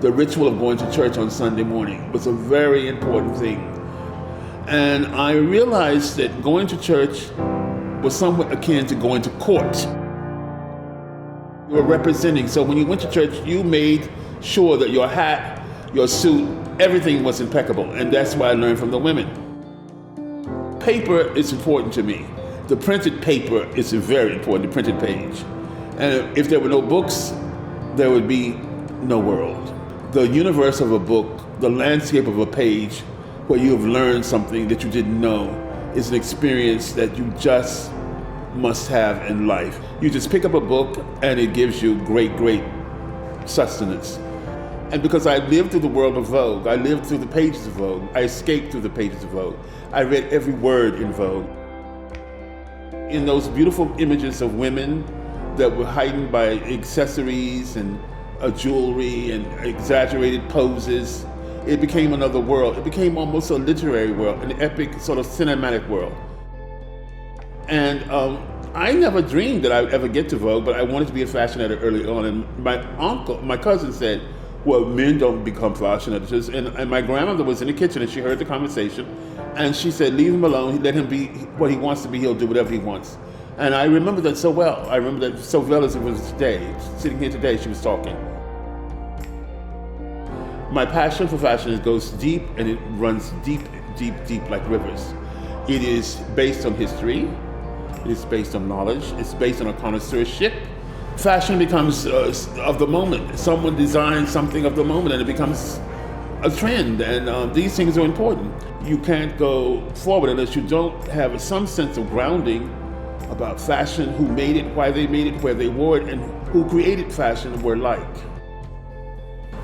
the ritual of going to church on Sunday morning was a very important thing. And I realized that going to church was somewhat akin to going to court. You were representing, so when you went to church, you made sure that your hat, your suit, everything was impeccable, and that's what I learned from the women. Paper is important to me. The printed paper is very important, the printed page. And if there were no books, there would be no world. The universe of a book, the landscape of a page where you have learned something that you didn't know is an experience that you just must have in life. You just pick up a book and it gives you great, great sustenance. And because I lived through the world of Vogue, I lived through the pages of Vogue, I escaped through the pages of Vogue, I read every word in Vogue. In those beautiful images of women that were heightened by accessories and jewelry and exaggerated poses, it became another world. It became almost a literary world, an epic sort of cinematic world. And I never dreamed that I would ever get to Vogue, but I wanted to be a fashion editor early on. And my cousin said, well, men don't become fashion editors. And my grandmother was in the kitchen and she heard the conversation. And she said, leave him alone. Let him be what he wants to be. He'll do whatever he wants. And I remember that so well. I remember that so well as it was today. Sitting here today, she was talking. My passion for fashion goes deep, and it runs deep, deep, deep like rivers. It is based on history. It is based on knowledge. It's based on a connoisseurship. Fashion becomes of the moment. Someone designs something of the moment and it becomes a trend, and these things are important. You can't go forward unless you don't have some sense of grounding about fashion, who made it, why they made it, where they wore it, and who created fashion and were like.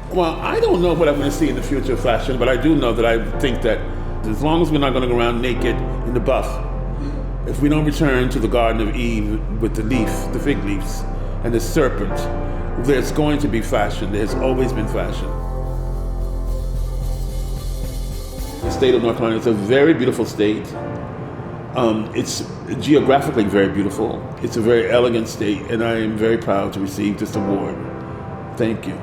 Well, I don't know what I'm going to see in the future of fashion, but I do know that I think that as long as we're not going to go around naked in the buff, if we don't return to the Garden of Eve with the fig leaves, and the serpent, there's going to be fashion. There's always been fashion. The state of North Carolina is a very beautiful state. It's geographically very beautiful. It's a very elegant state, and I am very proud to receive this award. Thank you.